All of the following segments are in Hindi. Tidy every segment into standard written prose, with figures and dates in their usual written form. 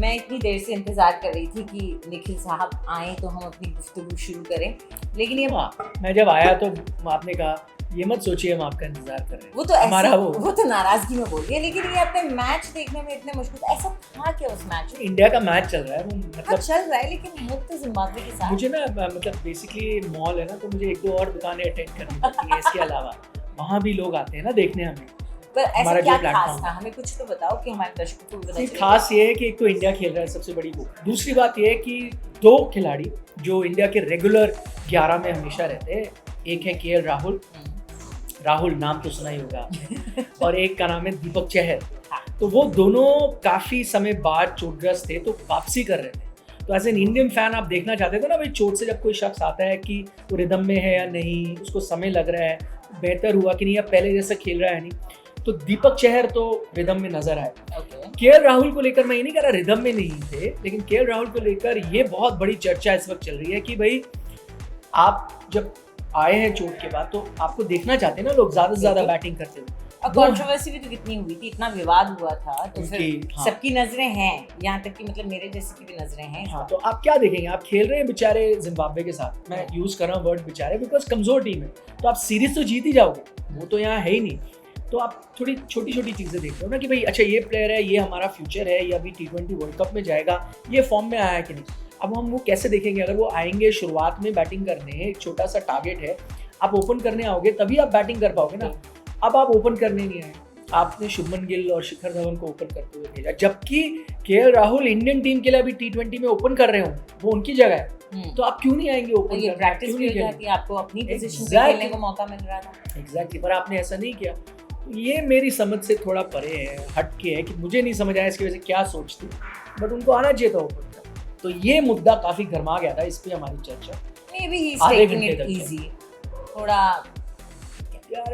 मैं इतनी देर से इंतज़ार कर रही थी कि निखिल साहब आए तो हम अपनी गुफ्तगू शुरू करें, लेकिन ये मैं जब आया तो आपने कहा ये मत सोचिए हम आपका इंतजार कर रहे हैं। वो तो हमारा ऐसे वो तो नाराजगी में बोल दिया, लेकिन ये अपने मैच देखने में इतने मुश्किल ऐसा था क्या उस मैच में? इंडिया का मैच चल रहा है, वो हाँ मतलब चल रहा है, लेकिन मुक्त जिम्बाब्वे के साथ मुझे ना मतलब बेसिकली मॉल है ना, तो मुझे 1-2 और दुकानें अटेंड करनी पड़ती हैं इसके अलावा। वहाँ भी लोग आते हैं ना देखने हमें। पर ऐसा हमारा क्या जो खास प्लेटफॉर्म था, हमें कुछ तो बताओ कि हमारे दर्शकों को भी पता चले। खास ये है कि एक तो इंडिया खेल रहा है, सबसे बड़ी वो। दूसरी बात ये है कि 2 खिलाड़ी जो इंडिया के रेगुलर 11 में हमेशा रहते हैं, एक है केएल राहुल नाम तो सुना ही होगा आपने, और एक का नाम है दीपक चहर। तो वो दोनों काफ़ी समय बाद चोटग्रस्त थे, तो वापसी कर रहे थे। तो एज एन इंडियन फैन आप देखना चाहते थे ना भाई, चोट से जब कोई शख्स आता है कि वो रिदम में है या नहीं, उसको समय लग रहा है, बेहतर हुआ कि नहीं, या पहले जैसा खेल रहा है नहीं। तो दीपक चहर तो रिदम में नजर आए। केएल राहुल को लेकर मैं ये नहीं कह रहा रिदम में नहीं थे, लेकिन केएल राहुल को लेकर ये बहुत बड़ी चर्चा इस वक्त चल रही है कि भाई आप जब आए हैं चोट के बाद, तो आपको देखना चाहते हैं ना लोग ज्यादा से ज्यादा बैटिंग करते हुए। और कंट्रोवर्सी भी तो कितनी हुई थी, इतना विवाद हुआ था, तो फिर हाँ। सबकी नजरें हैं, यहाँ तक कि मतलब मेरे जैसे की भी नजरें हैं। हाँ, तो आप क्या देखेंगे? आप खेल रहे हैं बेचारे जिम्बाब्वे के साथ, मैं यूज कर रहा हूँ वर्ड बेचारे बिकॉज कमजोर टीम है, तो आप सीरीज तो जीत ही जाओगे, वो तो यहाँ है ही नहीं। तो आप थोड़ी छोटी छोटी चीजें देख रहे हो ना कि भाई अच्छा ये प्लेयर है, ये हमारा फ्यूचर है, ये अभी T20 वर्ल्ड कप में जाएगा, ये फॉर्म में आया है कि नहीं। अब हम वो कैसे देखेंगे? अगर वो आएंगे शुरुआत में बैटिंग करने, एक छोटा सा टारगेट है, आप ओपन करने आओगे तभी आप बैटिंग कर पाओगे ना। अब आप ओपन करने नहीं आए, आपने शुभमन गिल और शिखर धवन को ओपन करते हुए भेजा, जबकि केएल राहुल इंडियन टीम के लिए अभी T20 में ओपन कर रहे हो, वो उनकी जगह है, तो आप क्यों नहीं आएंगे ओपन? ये प्रैक्टिस भी हो जाती है, आपको अपनी पोजीशन पे खेलने का मौका मिल रहा था। एग्जैक्टली, पर आपने ऐसा नहीं किया। ये मेरी समझ से थोड़ा परे है, हटके है, कि मुझे नहीं समझ आया इसकी वजह से क्या सोचती, बट उनको आना चाहिए था ओपन का। तो ये मुद्दा काफी गर्मा गया था, इस पे हमारी चर्चा may be he is taking it easy, थोड़ा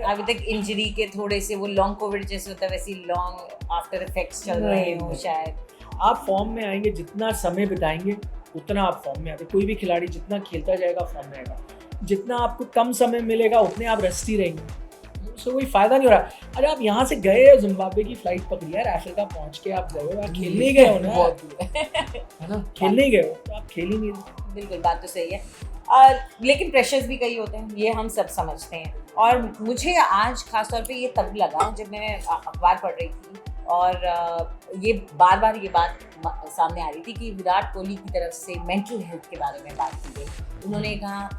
अभी तक इंजरी के थोड़े से वो लॉन्ग कोविड जैसे होता है वैसे लॉन्ग आफ्टर इफेक्ट्स चल रहे हो शायद। आप फॉर्म में आएंगे, जितना समय बिताएंगे उतना आप फॉर्म में आते। कोई भी खिलाड़ी जितना खेलता जाएगा फॉर्म में आएगा, जितना आपको कम समय मिलेगा उतने आप रस्टी रहेंगे, उससे कोई फायदा नहीं हो रहा। अरे आप यहाँ से गए, जिम्बाब्वे की फ्लाइट पकड़ी यार, अफ्रीका पहुँच के आप गए हो, आप खेलने ही गए हो ना, है ना, खेलने ही गए हो, तो आप खेल ही नहीं। बिल्कुल, बात तो सही है, लेकिन प्रेशर्स भी कई होते हैं, ये हम सब समझते हैं। और मुझे आज खासतौर पे ये तब लगा जब मैं अखबार पढ़ रही थी और ये बार बार ये बात सामने आ रही थी कि विराट कोहली की तरफ से मेंटल हेल्थ के बारे में बात की गई। उन्होंने कहा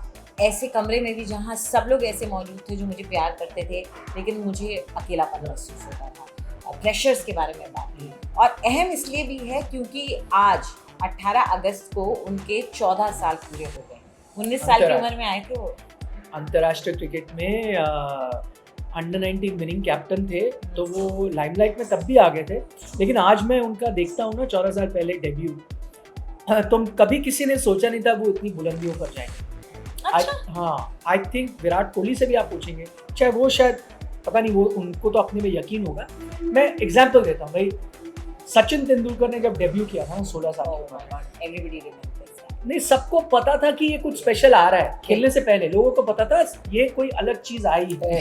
ऐसे कमरे में भी जहाँ सब लोग ऐसे मौजूद थे जो मुझे प्यार करते थे, लेकिन मुझे अकेलापन महसूस होता था। प्रेशर्स के बारे में बात की, और अहम इसलिए भी है क्योंकि आज 18 अगस्त को उनके 14 साल पूरे हो गए। 19 साल की उम्र में आए थे वो। अंतर्राष्ट्रीय क्रिकेट में अंडर 19 विनिंग कैप्टन थे, तो वो लाइमलाइट में तब भी आ गए थे। लेकिन आज मैं उनका देखता हूँ ना, 14 साल पहले डेब्यू, तो कभी किसी ने सोचा नहीं था वो इतनी बुलंदियों पर जाएंगे। हाँ, आई थिंक विराट कोहली से भी आप पूछेंगे, चाहे वो शायद पता नहीं, वो उनको तो अपने में यकीन होगा। मैं एग्जाम्पल देता हूँ भाई, सचिन तेंदुलकर ने जब डेब्यू किया था 16 साल की उम्र, नहीं सबको पता था कि ये कुछ स्पेशल आ रहा है। खेलने से पहले लोगों को पता था ये कोई अलग चीज आई है,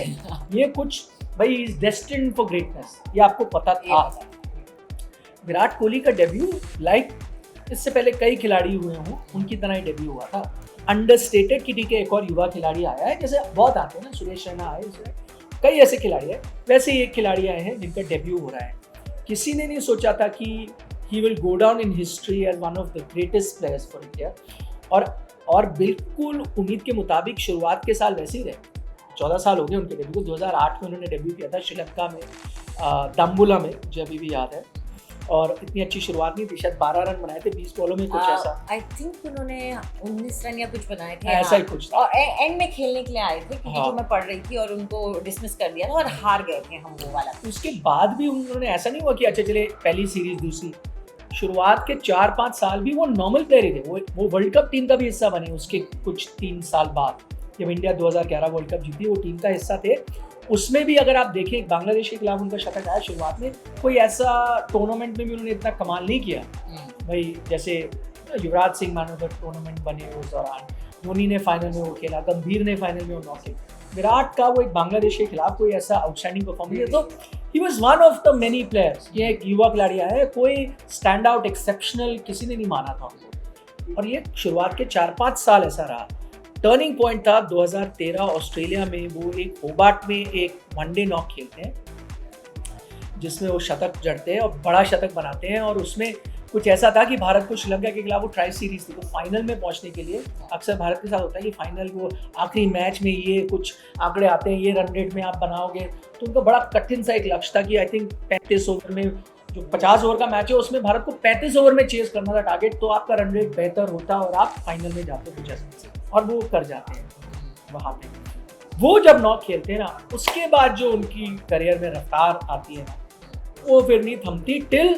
ये कुछ भाई इज डेस्टिन्ड फॉर ग्रेटनेस, ये आपको पता था। विराट कोहली का डेब्यू लाइक इससे पहले कई खिलाड़ी हुए हों, उनकी तरह ही डेब्यू हुआ था। अंडरस्टेटेड कि ठीक है एक और युवा खिलाड़ी आया है, जैसे बहुत आते हैं ना, सुरेश रैना आए, कई ऐसे खिलाड़ी हैं, वैसे ही एक खिलाड़ी आए हैं जिनका डेब्यू हो रहा है। किसी ने नहीं सोचा था कि he will go down in history as one of the greatest players for India, और बिल्कुल उम्मीद के मुताबिक शुरुआत के साल वैसे ही रहे। 14 साल हो गए उनके डेब्यू को। 2008 में उन्होंने डेब्यू किया था श्रीलंका में, दम्बुला में, जो अभी भी याद है, और इतनी अच्छी शुरुआत नहीं थी, शायद 12 रन बनाए थे 20 बॉलों में, कुछ ऐसा। आई थिंक उन्होंने 19 रन या कुछ बनाए थे, ऐसा ही कुछ, और एंड में खेलने के लिए आए थे, क्योंकि जो मैं पढ़ रही थी, और उनको डिसमिस कर दिया था और हार गए थे हम वो वाला। उसके बाद भी उन्होंने ऐसा नहीं हुआ कि अच्छा चले पहली सीरीज दूसरी, शुरुआत के 4-5 साल भी वो नॉर्मल प्लेयर ही थे। वो वर्ल्ड कप टीम का भी हिस्सा बने उसके कुछ 3 साल बाद, जब इंडिया 2011 वर्ल्ड कप जीती, वो टीम का हिस्सा थे। उसमें भी अगर आप देखें, बांग्लादेश के खिलाफ उनका शतक आया शुरुआत में, कोई ऐसा टूर्नामेंट में भी उन्होंने इतना कमाल नहीं किया भाई, जैसे Yuvraj Singh man of the tournament बने उस दौरान, धोनी ने फाइनल में वो खेला, गंभीर ने फाइनल में वो नॉक किया। विराट का वो एक बांग्लादेश के खिलाफ कोई ऐसा आउटस्टैंडिंग परफॉर्मेंस है, तो he was one of the many players. ये एक युवा खिलाड़ी आया है, कोई स्टैंड आउट एक्सेप्शनल किसी ने नहीं माना था उनको, और ये शुरुआत के 4-5 साल ऐसा रहा। टर्निंग पॉइंट था 2013 ऑस्ट्रेलिया में, वो एक होबार्ट में एक वनडे नॉक खेलते हैं जिसमें वो शतक जड़ते हैं और बड़ा शतक बनाते हैं, और उसमें कुछ ऐसा था कि भारत को श्रीलंका के खिलाफ वो ट्राई सीरीज थी, तो फाइनल में पहुंचने के लिए अक्सर भारत के साथ होता है कि फाइनल वो आखिरी मैच में ये कुछ आंकड़े आते हैं, ये रन रेट में आप बनाओगे, तो उनका बड़ा कठिन सा एक लक्ष्य था कि आई थिंक 35 ओवर में, जो 50 ओवर का मैच है उसमें भारत को 35 ओवर में चेस करना था टारगेट, तो आपका रन रेट बेहतर होता और आप फाइनल में जाते कुछ ऐसा, और वो कर जाते हैं वहाँ पे। वो जब नॉक खेलते हैं ना, उसके बाद जो उनकी करियर में रफ्तार आती है ना, वो फिर नहीं थमती टिल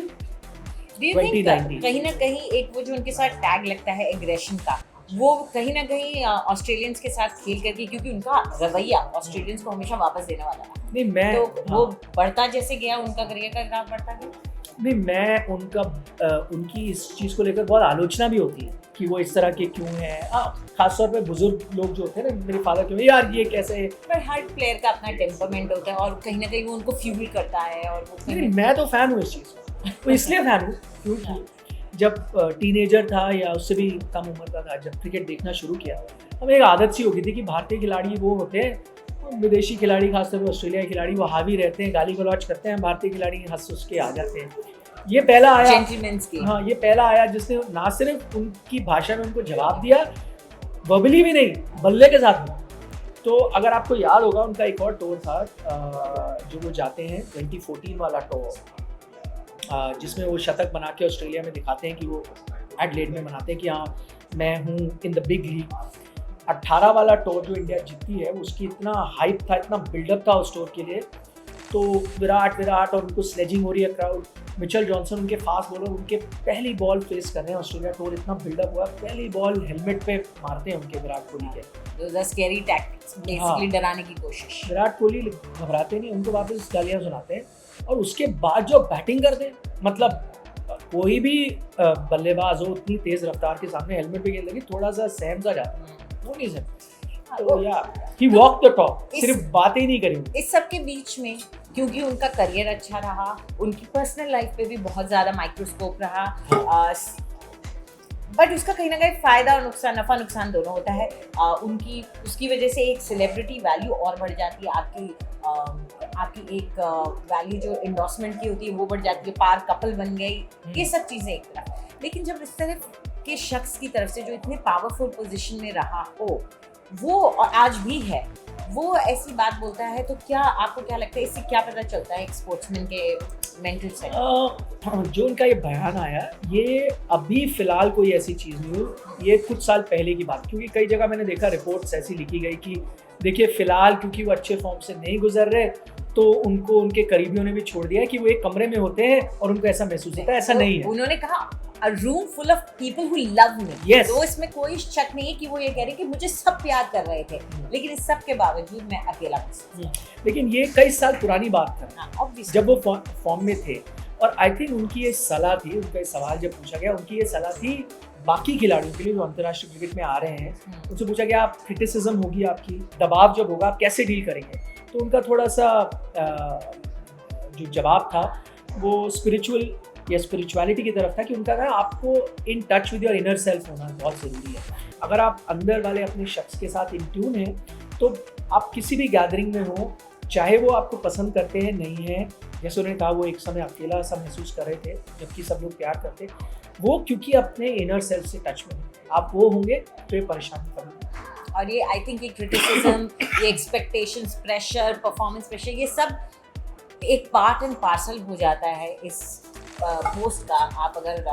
2019। कहीं ना कहीं एक वो जो उनके साथ टैग लगता है एग्रेशन का, वो कहीं ना कहीं ऑस्ट्रेलियंस के साथ खेल करके, क्योंकि उनका रवैया ऑस्ट्रेलियंस को हमेशा वापस देने वाला था, नहीं मैं तो वो बढ़ता जैसे गया, उनका करियर का ग्राफ बढ़ता गया। नहीं, मैं उनकी इस चीज़ को लेकर बहुत आलोचना भी होती है कि वो इस तरह के क्यों हैं, खासतौर पे बुजुर्ग लोग जो होते हैं ना, मेरे फादर क्यों यार ये कैसे है, पर हर प्लेयर का अपना टेम्परमेंट होता है और कहीं ना कहीं वो उनको फ्यूल करता है, और वो नहीं, मैं तो फैन हूँ इस चीज़ का, तो इसलिए फैन हूँ क्योंकि जब टीनेजर था या उससे भी कम उम्र का था, जब क्रिकेट देखना शुरू किया, हमें एक आदत सी हो गई थी कि भारतीय खिलाड़ी वो होते हैं, विदेशी खिलाड़ी खासतौर पर ऑस्ट्रेलिया खिलाड़ी वो हावी रहते हैं, गाली गलौज करते हैं, भारतीय खिलाड़ी हंस उस के आ जाते हैं। ये पहला आया, हाँ ये पहला आया जिसने ना सिर्फ उनकी भाषा में उनको जवाब दिया, वर्बली भी नहीं, बल्ले के साथ में। तो अगर आपको याद होगा, उनका एक और टूर था जो वो जाते हैं 2014 वाला टूर, जिसमें वो शतक बना के ऑस्ट्रेलिया में दिखाते हैं कि वो एडलेड में मनाते हैं कि हाँ मैं हूँ इन द बिग लीग। 18 वाला टूर जो इंडिया जीतती है, उसकी इतना हाइप था, इतना बिल्डअप था उस टूर के लिए, तो विराट और उनको स्लेजिंग हो रही है क्राउड, मिचेल जॉनसन उनके फास्ट बॉलर, उनके पहली बॉल फेस कर रहे हैं ऑस्ट्रेलिया, टूर इतना बिल्डअप हुआ, पहली बॉल हेलमेट पे मारते हैं उनके विराट कोहली के, स्कैरी टैक्टिक्स, बेसिकली डराने की कोशिश। विराट कोहली घबराते नहीं, उनको वापस गालियां सुनाते हैं, और उसके बाद जो बैटिंग करते हैं, मतलब कोई भी बल्लेबाज हो उतनी तेज रफ्तार के सामने हेलमेट पे गेंद लगी थोड़ा सा सहम सा जाता है, वो नहीं सहम, तो यार ही वॉक द टॉप, सिर्फ बातें ही नहीं करी। इस सब के बीच में क्योंकि उनका करियर अच्छा रहा, उनकी पर्सनल लाइफ पे भी बहुत ज़्यादा माइक्रोस्कोप रहा, बट उसका कहीं ना कहीं फ़ायदा और नुकसान, नफ़ा नुकसान दोनों होता है। उसकी वजह से एक सेलिब्रिटी वैल्यू और बढ़ जाती है, आपकी एक वैल्यू जो एंडोर्समेंट की होती है वो बढ़ जाती है, पार कपल बन गई, ये सब चीज़ें एक तरफ। लेकिन जब इस तरह के शख्स की तरफ से जो इतने पावरफुल पोजीशन में रहा हो, वो और आज भी है, वो ऐसी बात बोलता है, तो क्या आपको क्या लगता है, इससे क्या पता चलता है एक स्पोर्ट्समैन के मेंटल सेट? जो उनका ये बयान आया, ये अभी फिलहाल कोई ऐसी चीज़ नहीं हुई, ये कुछ साल पहले की बात, क्योंकि कई जगह मैंने देखा रिपोर्ट्स ऐसी लिखी गई कि देखिए फिलहाल क्योंकि वो अच्छे फॉर्म से नहीं गुजर रहे, तो उनको उनके करीबियों ने भी छोड़ दिया है कि वो एक कमरे में होते हैं और उनको ऐसा महसूस होता है, ऐसा नहीं है। उन्होंने कहा a room full of people who love me, yes. तो इसमें कोई शक नहीं है कि वो ये कह रहे कि मुझे सब प्यार कर रहे थे, लेकिन इस सब के बावजूद मैं अकेला हूँ। लेकिन ये कई साल पुरानी बात है, जब वो फॉर्म में थे, और आई थिंक उनकी ये सलाह थी, उनका ये सवाल जब पूछा गया, उनकी ये सलाह थी बाकी खिलाड़ियों के लिए जो अंतर्राष्ट्रीय क्रिकेट में आ रहे हैं, उनसे पूछा गया आप क्रिटिसिज्म होगी आपकी, दबाव जब होगा आप कैसे डील करेंगे, तो उनका थोड़ा सा जो जवाब था वो स्पिरिचुअल या स्पिरिचुअलिटी की तरफ था, कि उनका कहा आपको in touch with your inner self होना बहुत ज़रूरी है। अगर आप अंदर वाले अपने शख्स के साथ इन ट्यून हैं, तो आप किसी भी गैदरिंग में हो, चाहे वो आपको पसंद करते हैं नहीं है, जैसे उन्होंने कहा वो एक समय अकेला सा महसूस कर रहे थे जबकि सब लोग प्यार करते, वो क्योंकि अपने इनर सेल्फ से टच में आप वो होंगे तो ये परेशान करेंगे। और ये आई थिंक ये क्रिटिसिज्म, ये एक्सपेक्टेशंस, प्रेशर, परफॉर्मेंस प्रेशर, ये सब एक पार्ट एंड पार्सल हो जाता है इस पोस्ट का। आप अगर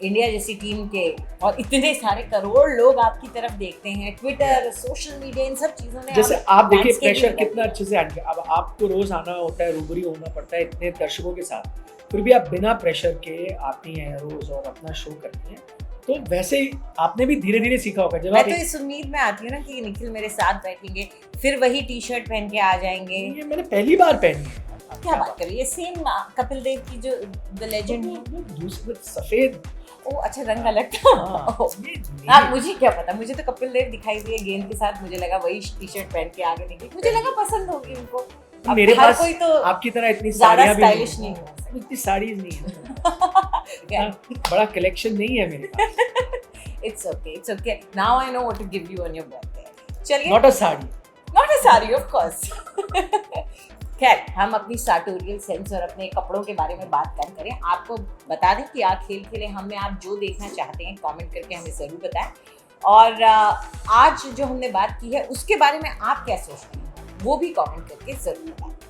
इंडिया जैसी टीम के और इतने सारे करोड़ लोग आपकी तरफ देखते हैं, ट्विटर, सोशल मीडिया, इन सब चीज़ों ने, जैसे आप देखिए प्रेशर कितना अच्छे से आने, अब आपको रोज आना होता है, रूबरू होना पड़ता है इतने दर्शकों के साथ, फिर भी आप बिना प्रेशर के आती हैं रोज और अपना शो करती हैं, तो वैसे ही आपने भी धीरे धीरे सीखा होगा। जब मैं तो इस उम्मीद में आती हूँ ना कि निखिल मेरे साथ बैठेंगे, फिर वही टी शर्ट पहन के आ जाएंगे। ये मैंने पहली बार पहनी है, क्या बात कर रही है, सेम कपिल देव की जो द लेजेंड है। दूसरे सफेद। ओ अच्छा, रंग अलग था। हाँ, मुझे क्या पता, मुझे तो कपिल देव दिखाई दिए गेंद के साथ, मुझे लगा वही टी शर्ट पहन के आगे निकली, मुझे लगा पसंद होगी उनको। मेरे हर पास कोई तो आपकी तरह इतनी ज्यादा साड़ियाँ भी स्टाइलिश नहीं हो सकता। इतनी साड़ीज नहीं है। इतना बड़ा कलेक्शन नहीं है मेरे पास। It's okay. Now I know what to give you on your birthday. चलिए। Not a sari. Not a sari, of course. खैर, हम अपनी sartorial sense और अपने कपड़ों के बारे में बात कम करें। आपको बता दें कि आप खेल खेले हमें आप जो देखना चाहते हैं कमेंट करके हमें ज़रूर बताएं। और आज जो हमने बात की है उसके बारे में आप क्या सोचते हैं वो भी कमेंट करके ज़रूर बताएं।